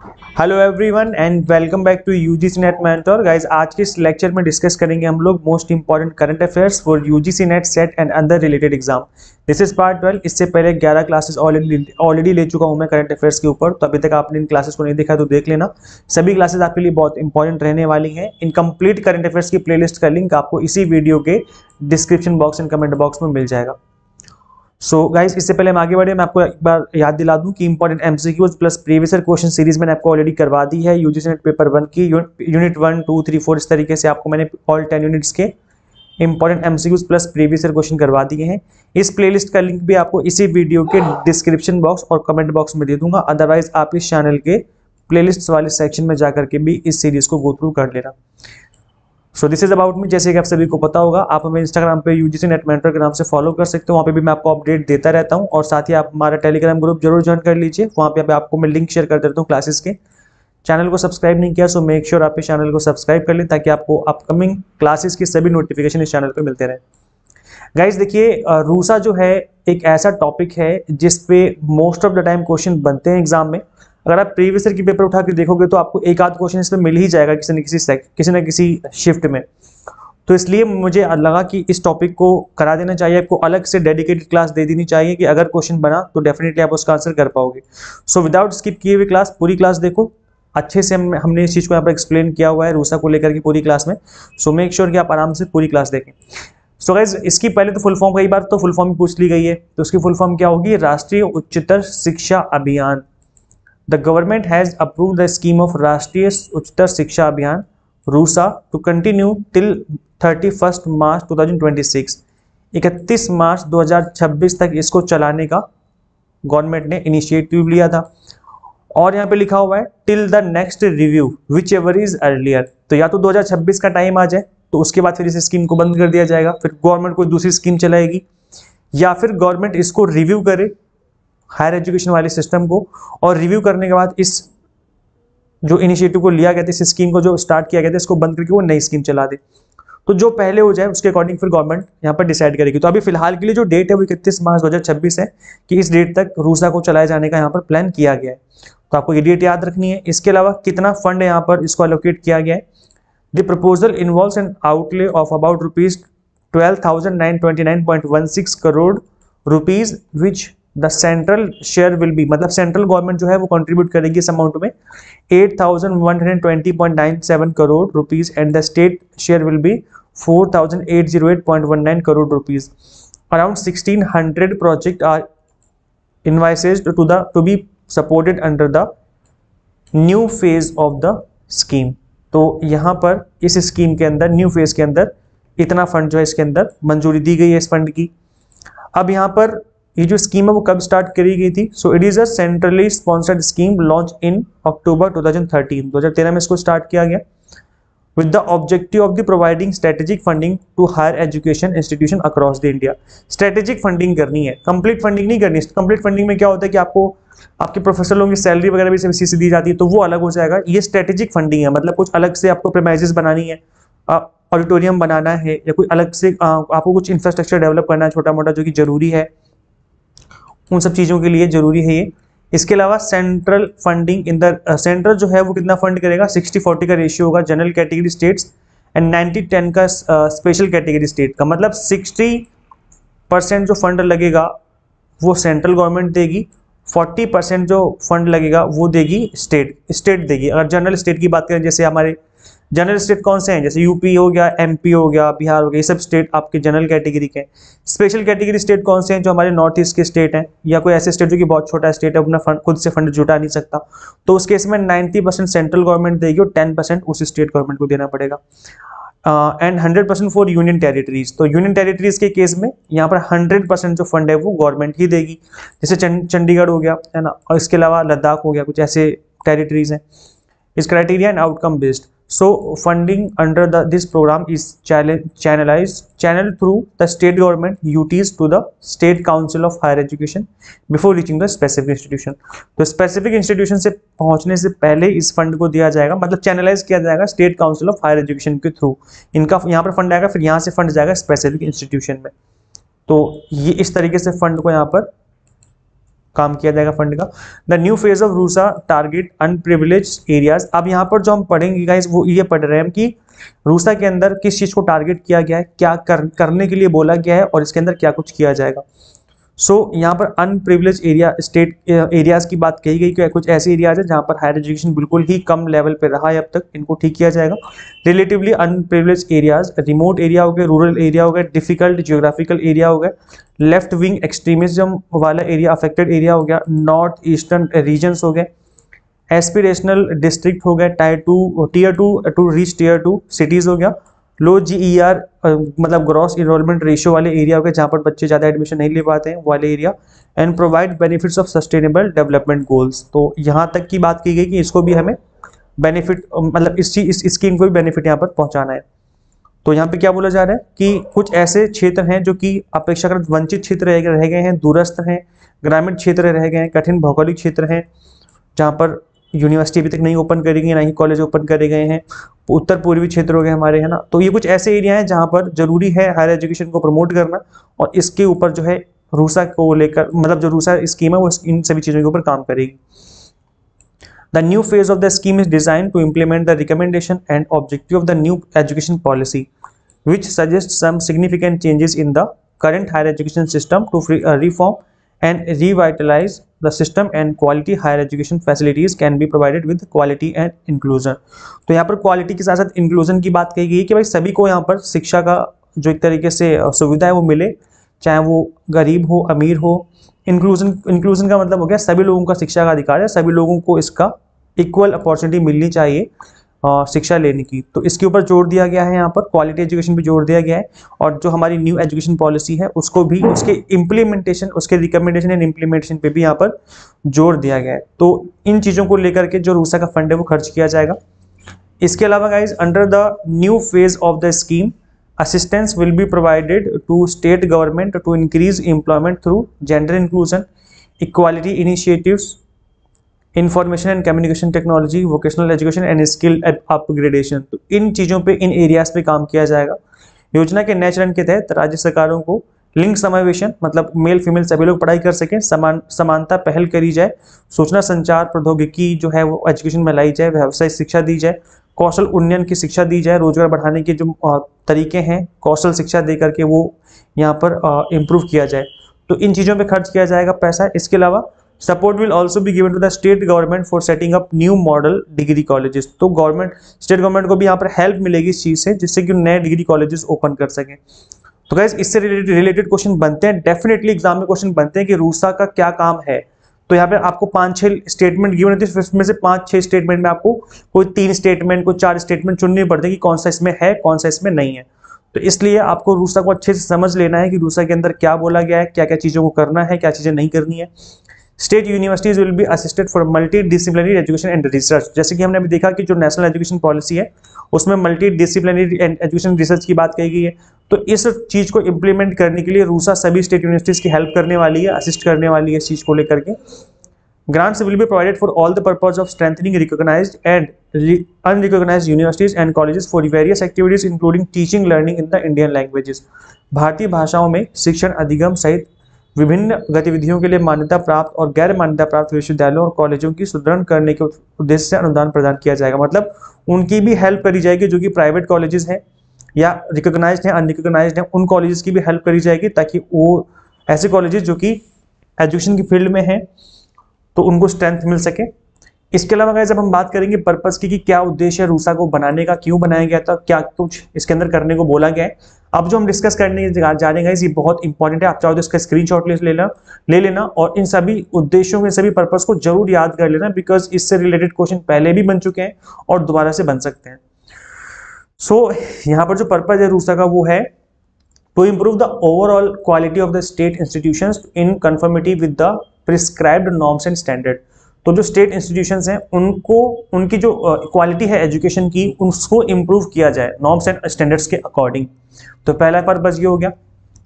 Hello everyone and welcome back to UGC NET mentor guys. आज के इस lecture में डिस्कस करेंगे हम लोग most important current affairs for UGC NET SET and other related exam. This is part 12। इससे पहले 11 क्लासेस ऑलरेडी ले चुका हूं मैं करंट अफेयर्स के ऊपर, तो अभी तक आपने इन क्लासेस को नहीं देखा तो देख लेना। सभी क्लासेस आपके लिए बहुत इंपॉर्टेंट रहने वाली हैं। इन कंप्लीट करंट अफेयर्स की प्लेलिस्ट का लिंक आपको इसी वीडियो के description box and comment box में मिल जाएगा। सो गाइस, इससे पहले हम आगे बढ़े, मैं आपको एक बार याद दिला दूं कि important MCQs plus previous year question series मैंने आपको ऑलरेडी करवा दी है। यूजीसी नेट पेपर 1 की यूनिट 1, 2, 3, 4 इस तरीके से आपको मैंने ऑल 10 यूनिट्स के important MCQs plus previous year question करवा दिए हैं। इस प्लेलिस्ट का लिंक भी आपको इसी वीडियो के डिस्क्रिप्शन बॉक्स और कमेंट बॉक्स में दे दूंगा। अदरवाइज आप इस चैनल के प्लेलिस्ट वाले सेक्शन में जाकर के भी इस सीरीज को गो थ्रू कर लेना। So this is about me. जैसे कि आप सभी को पता होगा, आप हमें इंस्टाग्राम पे यूजीसी नेट मेंटर के नाम से फॉलो कर सकते हो। वहाँ पे भी मैं आपको अपडेट देता रहता हूँ, और साथ ही आप हमारा टेलीग्राम ग्रुप जरूर ज्वाइन कर लीजिए। वहाँ पे आपको मैं लिंक शेयर कर देता हूँ क्लासेस के। चैनल को सब्सक्राइब नहीं किया सो मेक श्योर आप इस चैनल को सब्सक्राइब कर लें, ताकि आपको अपकमिंग क्लासेस की सभी नोटिफिकेशन इस चैनल पर मिलते रहे। गाइज देखिए, रूसा जो है एक ऐसा टॉपिक है जिसपे most of the time question बनते हैं एग्जाम में। अगर आप प्रीवियस ईयर की पेपर उठा के देखोगे तो आपको एक आध क्वेश्चन इसमें मिल ही जाएगा किसी न किसी शिफ्ट में। तो इसलिए मुझे लगा कि इस टॉपिक को करा देना चाहिए, आपको अलग से डेडिकेटेड क्लास दे देनी चाहिए कि अगर क्वेश्चन बना तो डेफिनेटली आप उसका आंसर कर पाओगे। सो विदाउट स्किप किए हुए क्लास, पूरी क्लास देखो। अच्छे से हमने इस चीज़ को यहाँ पर एक्सप्लेन किया हुआ है रूसा को लेकर के पूरी क्लास में। सो मेक श्योर कि आप आराम से पूरी क्लास देखें। सो गाइज, इसकी पहले तो फुल फॉर्म, कई बार तो फुल फॉर्म पूछ ली गई है, तो उसकी फुल फॉर्म क्या होगी? राष्ट्रीय उच्चतर शिक्षा अभियान। The government has approved the scheme of राष्ट्रीय उच्चतर शिक्षा अभियान रूसा टू कंटिन्यू टिल 31 मार्च 2026। 31 मार्च 2026 तक इसको चलाने का गवर्नमेंट ने इनिशिएटिव लिया था। और यहाँ पे लिखा हुआ है till the next review which ever is earlier. तो या तो 2026 का टाइम आ जाए तो उसके बाद फिर इस स्कीम को बंद कर दिया जाएगा, फिर गवर्नमेंट कोई दूसरी स्कीम चलाएगी, या फिर गवर्नमेंट इसको रिव्यू करे हायर एजुकेशन वाले सिस्टम को, और रिव्यू करने के बाद इस जो इनिशिएटिव को लिया गया था, इस स्कीम को जो स्टार्ट किया गया था, इसको बंद करके वो नई स्कीम चला दे। तो जो पहले हो जाए उसके अकॉर्डिंग फिर गवर्नमेंट यहाँ पर डिसाइड करेगी। तो अभी फिलहाल के लिए जो डेट है वो 31 मार्च 2026 है कि इस डेट तक रूसा को चलाए जाने का यहाँ पर प्लान किया गया है। तो आपको ये डेट याद रखनी है। इसके अलावा कितना फंड यहाँ पर इसको एलोकेट किया गया है? The proposal involves an outlay of about ₹12,929.16 crore rupees which the central share will be, मतलब सेंट्रल गवर्नमेंट जो है वो कंट्रीब्यूट करेगी इस अमाउंट में 8,120.97 crore rupees, and the state share will be 4,808.19 crore rupees. Around 1,600 project are envisaged to be supported under the new phase of the scheme. तो यहाँ पर इस स्कीम के अंदर न्यू फेज के अंदर इतना फंड जो है इसके अंदर मंजूरी दी गई है इस फंड की। अब यहाँ पर ये जो स्कीम है वो कब स्टार्ट करी गई थी? So it is a centrally sponsored scheme launch in October 2013 में इसको स्टार्ट किया गया with the objective of the providing strategic funding to higher education institution across the India. Strategic funding करनी है, कंप्लीट फंडिंग नहीं करनी। कंप्लीट फंडिंग में क्या होता है कि आपको आपके प्रोफेसर लोगों की सैलरी वगैरह भी इसी से दी जाती है, तो वो अलग हो जाएगा। ये स्ट्रेटेजिक फंडिंग है, मतलब कुछ अलग से आपको प्रेमाइजेस बनानी है, ऑडिटोरियम बनाना है, या कोई अलग से आपको कुछ इंफ्रास्ट्रक्चर डेवलप करना है छोटा मोटा जो कि जरूरी है, उन सब चीज़ों के लिए जरूरी है ये। इसके अलावा central funding in the central जो है वो कितना फंड करेगा? 60-40 का रेशियो होगा जनरल कैटेगरी स्टेट्स एंड 90-10 का स्पेशल कैटेगरी स्टेट का। मतलब 60% जो फंड लगेगा वो सेंट्रल गवर्नमेंट देगी, 40% जो फंड लगेगा वो देगी स्टेट देगी। अगर जनरल स्टेट की बात करें, जैसे हमारे जनरल स्टेट कौन से हैं? जैसे यूपी हो गया, एमपी हो गया, बिहार हो गया, ये सब स्टेट आपके जनरल कैटेगरी के हैं। स्पेशल कैटेगरी स्टेट कौन से हैं? जो हमारे नॉर्थ ईस्ट के स्टेट हैं, या कोई ऐसे स्टेट जो कि बहुत छोटा स्टेट है, अपना फंड खुद से फंड जुटा नहीं सकता, तो उस केस में 90% सेंट्रल गवर्नमेंट देगी और 10% उस स्टेट गवर्नमेंट को देना पड़ेगा। And 100% for union territories. तो यूनियन टेरिटरीज के केस में यहाँ पर 100% जो फंड है वो गवर्नमेंट ही देगी। जैसे चंडीगढ़ हो गया, है ना, और इसके अलावा लद्दाख हो गया, कुछ ऐसे टेरिटरीज हैं। इस criteria and outcome based. So funding under this program is channeled through the state government UTs to the State Council of Higher Education before reaching the specific institution। तो specific institution से पहुंचने से पहले इस fund को दिया जाएगा, मतलब चैनलाइज किया जाएगा state council of higher education के थ्रू। इनका यहाँ पर फंड आएगा, फिर यहाँ से फंड जाएगा स्पेसिफिक इंस्टीट्यूशन में। तो ये इस तरीके से फंड को यहाँ पर काम किया जाएगा फंड का। The new phase of RUSA target unprivileged areas. अब यहाँ पर जो हम पढ़ेंगे गाइस वो ये पढ़ रहे हैं हम कि रूसा के अंदर किस चीज को टारगेट किया गया है, क्या करने के लिए बोला गया है और इसके अंदर क्या कुछ किया जाएगा। यहाँ पर अनप्रिविलेज एरिया स्टेट एरियाज की बात कही गई कि कुछ ऐसे एरियाज है जहाँ पर हायर एजुकेशन बिल्कुल ही कम लेवल पे रहा है अब तक, इनको ठीक किया जाएगा। Relatively unprivileged areas remote area हो गए, रूरल एरिया हो गए, डिफिकल्ट जियोग्राफिकल एरिया हो गए, लेफ्ट विंग एक्सट्रीमिज्म वाला एरिया अफेक्टेड एरिया हो गया, नॉर्थ ईस्टर्न रीजन्स हो गए, एस्पिरेशनल डिस्ट्रिक्ट हो गया, tier two to reach tier 2 cities हो गया, लो GER मतलब ग्रॉस इनरोलमेंट रेशियो वाले एरिया हो गए जहाँ पर बच्चे ज़्यादा एडमिशन नहीं ले पाते हैं वाले area, and provide benefits of sustainable development goals. तो यहाँ तक की बात की गई कि इसको भी हमें बेनिफिट मतलब इस स्कीम को भी बेनिफिट यहाँ पर पहुँचाना है। तो यहाँ पे क्या बोला जा रहा है कि कुछ ऐसे क्षेत्र हैं जो कि अपेक्षाकृत वंचित क्षेत्र रह गए हैं, दूरस्थ हैं, ग्रामीण क्षेत्र रह गए हैं, कठिन भौगोलिक क्षेत्र हैं जहाँ पर यूनिवर्सिटी अभी तक नहीं ओपन करी गई, ना ही कॉलेज ओपन करे गए हैं, उत्तर पूर्वी क्षेत्र हो गए हमारे, है ना। तो ये कुछ ऐसे एरिया हैं जहाँ पर जरूरी है हायर एजुकेशन को प्रमोट करना, और इसके ऊपर जो है रूसा को लेकर मतलब जो रूसा स्कीम है वो इन सभी चीज़ों के ऊपर काम करेगी। The new phase of the scheme is design to implement the recommendation and objective of the new education policy which suggests some significant changes in the current higher education system to reform and revitalize the system, and quality higher education facilities can be provided with quality and inclusion। तो यहाँ पर quality के साथ साथ inclusion की बात कही गई कि भाई सभी को यहाँ पर शिक्षा का जो एक तरीके से सुविधा है वो मिले, चाहे वो गरीब हो अमीर हो। इंक्लूजन का मतलब हो गया सभी लोगों का शिक्षा का अधिकार है, सभी लोगों को इसका इक्वल अपॉर्चुनिटी मिलनी चाहिए शिक्षा लेने की। तो इसके ऊपर जोर दिया गया है, यहाँ पर क्वालिटी एजुकेशन पे जोर दिया गया है, और जो हमारी न्यू एजुकेशन पॉलिसी है उसको भी उसके इम्प्लीमेंटेशन, उसके रिकमेंडेशन एंड इम्प्लीमेंटेशन पे भी यहाँ पर जोर दिया गया है। तो इन चीज़ों को लेकर के जो रूसा का फंड है वो खर्च किया जाएगा। इसके अलावा guys under the new phase of the scheme assistance will be provided to state government to increase employment through gender inclusion, equality initiatives, information and communication technology, vocational education and skill upgradation. तो इन चीज़ों पे, इन areas पे काम किया जाएगा। योजना के नए चरण के तहत राज्य सरकारों को लिंग समावेशन मतलब मेल फीमेल सभी लोग पढ़ाई कर सकें, समानता पहल करी जाए, सूचना संचार प्रौद्योगिकी जो है वो एजुकेशन में लाई जाए, व्यावसायिक शिक्षा दी जाए, कौशल उन्नयन की शिक्षा दी जाए, रोजगार बढ़ाने के जो तरीके हैं कौशल शिक्षा दे करके वो यहाँ पर इम्प्रूव किया जाए। तो इन चीज़ों पर खर्च किया जाएगा पैसा। इसके अलावा support will also be given to the state government for setting up new model degree colleges. तो स्टेट गवर्नमेंट को भी यहाँ पर हेल्प मिलेगी इस चीज़ से, जिससे कि नए डिग्री कॉलेजेस ओपन कर सकें। तो गाइस इससे रिलेटेड क्वेश्चन बनते हैं, डेफिनेटली एग्जाम में क्वेश्चन बनते हैं कि रूसा का क्या काम है। तो यहाँ पे आपको 5-6 स्टेटमेंट गिवन होती है, इसमें से 5-6 स्टेटमेंट में आपको कोई 3 स्टेटमेंट कोई 4 स्टेटमेंट चुननी पड़ती है कि कौन सा इसमें है कौन सा इसमें नहीं है। तो इसलिए आपको रूसा को अच्छे से समझ लेना है कि रूसा के अंदर क्या बोला गया है, क्या क्या चीज़ों को करना है, क्या चीज़ें नहीं करनी है। State universities will be assisted for multi disciplinary education and research. जैसे कि हमने अभी देखा कि जो नेशनल एजुकेशन पॉलिसी है उसमें multi disciplinary and education research की बात कही गई है। तो इस चीज़ को इम्प्लीमेंट करने के लिए रूसा सभी स्टेट यूनिवर्सिटीज़ की हेल्प करने वाली है, असिस्ट करने वाली है इस चीज़ को लेकर के। Grants will be provided for all the purpose of strengthening recognised and unrecognised universities and colleges for various activities including teaching learning in the Indian languages. भारतीय भाषाओं में शिक्षण अधिगम सहित विभिन्न गतिविधियों के लिए मान्यता प्राप्त और गैर मान्यता प्राप्त विश्वविद्यालयों और कॉलेजों की सुदृढ़ करने के उद्देश्य से अनुदान प्रदान किया जाएगा। मतलब उनकी भी हेल्प करी जाएगी, जो कि प्राइवेट कॉलेजेस हैं या रिकॉग्नाइज्ड हैं अनरिकॉग्नाइज्ड हैं, उन कॉलेजेस की भी हेल्प करी जाएगी, ताकि वो ऐसे कॉलेजेस जो कि एजुकेशन की फील्ड में हैं तो उनको स्ट्रेंथ मिल सके। इसके अलावा जब हम बात करेंगे पर्पस की कि क्या उद्देश्य है रूसा को बनाने का, क्यों बनाया गया था, क्या कुछ इसके अंदर करने को बोला गया है, अब जो हम डिस्कस करने जा रहे हैं ये बहुत इंपॉर्टेंट है। आप चाहो तो इसका स्क्रीनशॉट ले लेना और इन सभी उद्देश्यों में सभी पर्पस को जरूर याद कर लेना, बिकॉज इससे रिलेटेड क्वेश्चन पहले भी बन चुके हैं और दोबारा से बन सकते हैं। सो यहाँ पर जो पर्पस है रूसा का वो है to improve the overall quality of the state institutions in conformity with the prescribed norms and standard. तो जो स्टेट इंस्टीट्यूशंस हैं उनको उनकी जो क्वालिटी है एजुकेशन की उसको इम्प्रूव किया जाए नॉर्म्स एंड स्टैंडर्ड्स के अकॉर्डिंग। तो पहला पर्पस ये हो गया।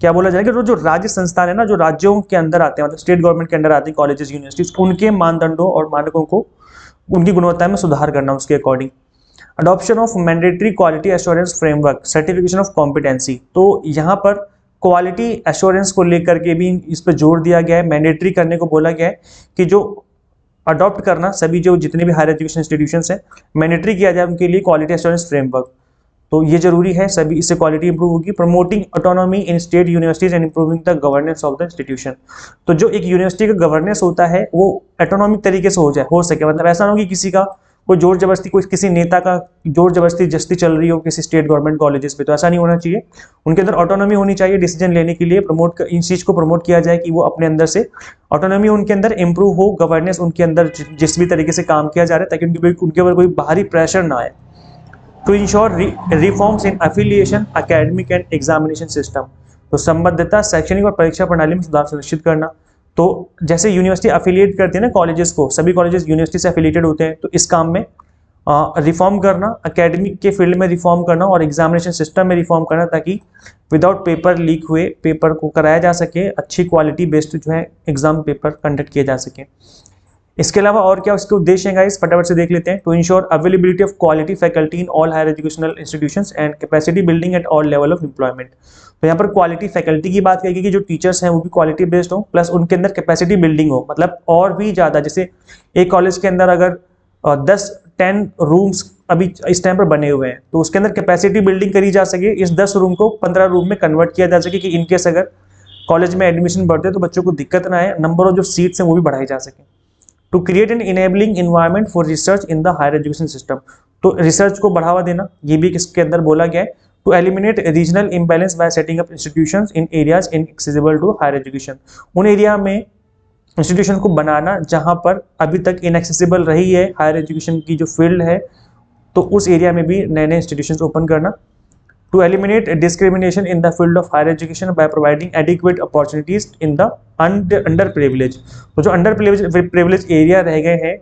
क्या बोला जाएगा कि जो राज्य संस्थान है ना, जो राज्यों के अंदर आते हैं मतलब स्टेट गवर्नमेंट के अंदर आते हैं कॉलेजेस यूनिवर्सिटीज, उनके मानदंडों और मानकों को उनकी गुणवत्ता में सुधार करना उसके according. Adoption of mandatory quality assurance framework certification of competency. तो यहाँ पर क्वालिटी एश्योरेंस को लेकर के भी इस पर जोर दिया गया है, मैंडेटरी करने को बोला गया है कि जो अडॉप्ट करना सभी जो जितने भी हायर एजुकेशन इंस्टीट्यूशंस हैं मैंडेटरी किया जाए उनके लिए क्वालिटी एश्योरेंस फ्रेमवर्क, तो ये जरूरी है सभी, इससे क्वालिटी इंप्रूव होगी। Promoting autonomy in state universities and improving the governance of the institution, तो जो एक यूनिवर्सिटी का गवर्नेंस होता है वो ऑटोनॉमिक तरीके से हो सके, मतलब ऐसा ना हो कि किसी का कोई जोर जबरदस्ती, कोई किसी नेता का जोर जबरदस्ती चल रही हो किसी स्टेट गवर्नमेंट कॉलेजेस पे, तो ऐसा नहीं होना चाहिए। उनके अंदर ऑटोनॉमी होनी चाहिए डिसीजन लेने के लिए, इन चीज को प्रमोट किया जाए कि वो अपने अंदर से ऑटोनॉमी उनके अंदर इंप्रूव हो, गवर्नेंस उनके अंदर जिस भी तरीके से काम किया जा रहा है ताकि उनके ऊपर कोई बाहरी प्रेशर ना आए। To ensure reforms in affiliation academic and examination system, तो संबद्धता शैक्षणिक और परीक्षा प्रणाली में सुधार सुनिश्चित करना। तो जैसे यूनिवर्सिटी अफिलिएट करती है ना कॉलेजेस को, सभी कॉलेजेस यूनिवर्सिटी से अफिलिएटेड होते हैं, तो इस काम में रिफॉर्म करना, एकेडमिक के फील्ड में रिफॉर्म करना और एग्जामिनेशन सिस्टम में रिफॉर्म करना ताकि विदाउट पेपर लीक हुए पेपर को कराया जा सके, अच्छी क्वालिटी बेस्ड जो है एग्जाम पेपर कंडक्ट किए जा सके। इसके अलावा और क्या उसके उद्देश्य हैं गाइस, फटाफट से देख लेते हैं। To ensure availability of quality faculty in all higher educational institutions and capacity building at all level of employment, तो यहाँ पर क्वालिटी फैकल्टी की बात करेगी कि जो टीचर्स हैं वो भी क्वालिटी बेस्ड हो, प्लस उनके अंदर कैपेसिटी बिल्डिंग हो, मतलब और भी ज़्यादा, जैसे एक कॉलेज के अंदर अगर 10 रूम्स अभी इस टाइम पर बने हुए हैं तो उसके अंदर कैपेसिटी बिल्डिंग करी जा सके, इस 10 रूम को 15 रूम में कन्वर्ट किया जा सके कि इनकेस अगर कॉलेज में एडमिशन बढ़ते हैं तो बच्चों को दिक्कत ना आए, नंबर ऑफ जो सीट्स हैं वो भी बढ़ाई जा सके। To create an enabling environment for research in the higher education system, तो रिसर्च को बढ़ावा देना ये भी इसके अंदर बोला गया है। To eliminate regional imbalance by setting up institutions in areas inaccessible to higher education, उन एरिया में इंस्टीट्यूशन को बनाना जहां पर अभी तक इनएक्सेसिबल रही है हायर एजुकेशन की जो फील्ड है, तो उस एरिया में भी नए नए इंस्टीट्यूशंस ओपन करना। To eliminate discrimination in the field of higher education by providing adequate opportunities in the underprivilege, तो जो अंडर प्रिविलेज एरिया रह गए हैं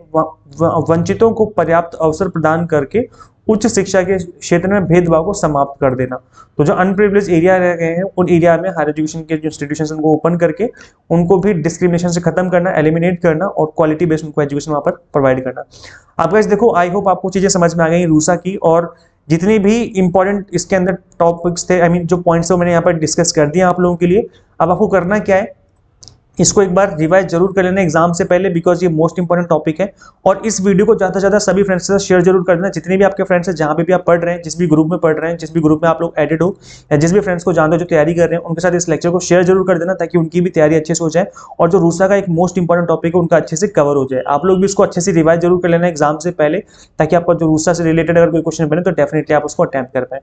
वंचितों को पर्याप्त अवसर प्रदान करके उच्च शिक्षा के क्षेत्र में भेदभाव को समाप्त कर देना। तो जो अनप्रिविलेज एरिया रह गए हैं उन एरिया में हायर एजुकेशन के जो इंस्टीट्यूशंस उनको ओपन करके उनको भी डिस्क्रिमिनेशन से खत्म करना, एलिमिनेट करना और क्वालिटी बेस्ड उनको एजुकेशन वहाँ पर प्रोवाइड करना। आप गाइस देखो, आई होप आपको चीज़ें समझ में आ गई रूसा की, और जितनी भी इंपॉर्टेंट इसके अंदर टॉपिक्स थे, जो पॉइंट्स थे मैंने यहाँ पर डिस्कस कर दिया आप लोगों के लिए। अब आपको करना क्या है, इसको एक बार रिवाइज जरूर कर लेना एग्जाम से पहले, बिकॉज ये मोस्ट इंपॉर्टेंट टॉपिक है। और इस वीडियो को ज़्यादा से ज़्यादा सभी फ्रेंड्स के साथ शेयर जरूर कर देना, जितने भी आपके फ्रेंड्स हैं जहाँ पे भी आप पढ़ रहे हैं, जिस भी ग्रुप में पढ़ रहे हैं, जिस भी ग्रुप में आप लोग एडिड हो या जिस भी फ्रेंड्स को जानते हो जो तैयारी कर रहे हैं, उनके साथ इस लेक्चर को शेयर जरूर कर देना ताकि उनकी भी तैयारी अच्छे से हो जाए और जो रूसा का एक मोस्ट इंपॉर्टेंट टॉपिक है उनका अच्छे से कवर हो जाए। आप लोग भी इसको अच्छे से रिवाइज जरूर कर लेना एग्जाम से पहले, ताकि आपका जो रूसा से रिलेटेड अगर कोई क्वेश्चन बने तो डेफिनेटली आप उसको अटेम्प्ट कर पाए।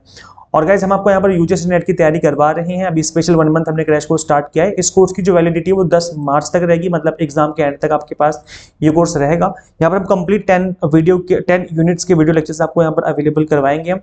और गाइज हम आपको यहाँ पर यूजीसी नेट की तैयारी करवा रहे हैं, अभी स्पेशल 1 मंथ हमने क्रैश कोर्स स्टार्ट किया है। इस कोर्स की जो वैलिडिटी है वो 10 मार्च तक रहेगी, मतलब एग्जाम के एंड तक आपके पास ये कोर्स रहेगा। यहाँ पर हम कंप्लीट 10 यूनिट्स के वीडियो लेक्चर्स आपको यहाँ पर अवेलेबल करवाएंगे हम।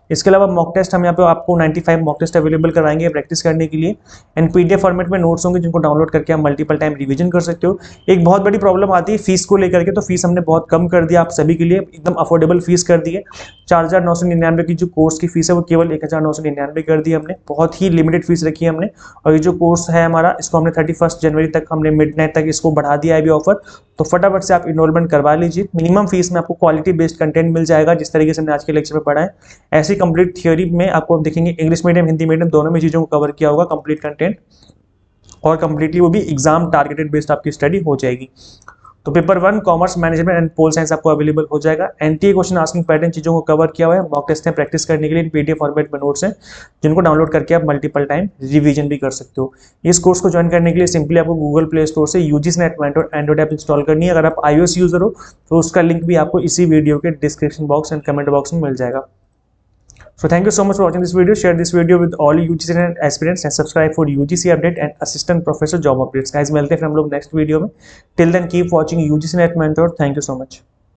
इसके अलावा मॉक टेस्ट हम यहाँ पे आपको 95 मॉक टेस्ट अवेलेबल कराएंगे प्रैक्टिस करने के लिए, एंड पीडीएफ फॉर्मेट में नोट्स होंगे जिनको डाउनलोड करके आप मल्टीपल टाइम रिवीजन कर सकते हो। एक बहुत बड़ी प्रॉब्लम आती है फीस को लेकर के, तो फीस हमने बहुत कम कर दिया आप सभी के लिए, एकदम अफोर्डेबल फीस कर दी है। 4,999 की जो कोर्स की फीस है वो केवल 1,999 कर दी हमने, बहुत ही लिमिटेड फीस रखी है हमने। और ये जो कोर्स है हमारा, इसको हमने 31 जनवरी तक हमने मिडनाइट तक इसको बढ़ा दिया है अभी ऑफर, तो फटाफट से आप इनरोलमेंट करवा लीजिए। मिनिमम फीस में आपको क्वालिटी बेस्ड कंटेंट मिल जाएगा, जिस तरीके से हमने आज के लेक्चर में पढ़ा है। ऐसी कंप्लीट थियोरी में आपको देखेंगे इंग्लिश मीडियम हिंदी मीडियम दोनों में चीज़ों को कवर किया होगा कंप्लीट कंटेंट, और कंप्लीटली वो भी एग्जाम टारगेटेड बेस्ड आपकी स्टडी हो जाएगी। तो paper 1 commerce management and pol science आपको अवेलेबल हो जाएगा। एनटीए क्वेश्चन आस्किंग पैटर्न चीज़ों को कवर किया हुआ है, मॉक टेस्ट हैं प्रैक्टिस करने के लिए, पीडीएफ फॉर्मेट में नोट्स हैं जिनको डाउनलोड करके आप मल्टीपल टाइम रिवीजन भी कर सकते हो। इस कोर्स को ज्वाइन करने के लिए सिंपली आपको गूगल प्ले स्टोर से UGC NET mentor Android app install करनी है। अगर आप iOS यूजर हो तो उसका लिंक भी आपको इसी वीडियो के description box and comment box में मिल जाएगा। So thank you so much for watching this video. Share this video with all UGC and aspirants and subscribe for UGC update and assistant professor job updates. Guys, मिलते हैं फिर हम लोग next video में। Till then keep watching UGC Net Mentor. Thank you so much.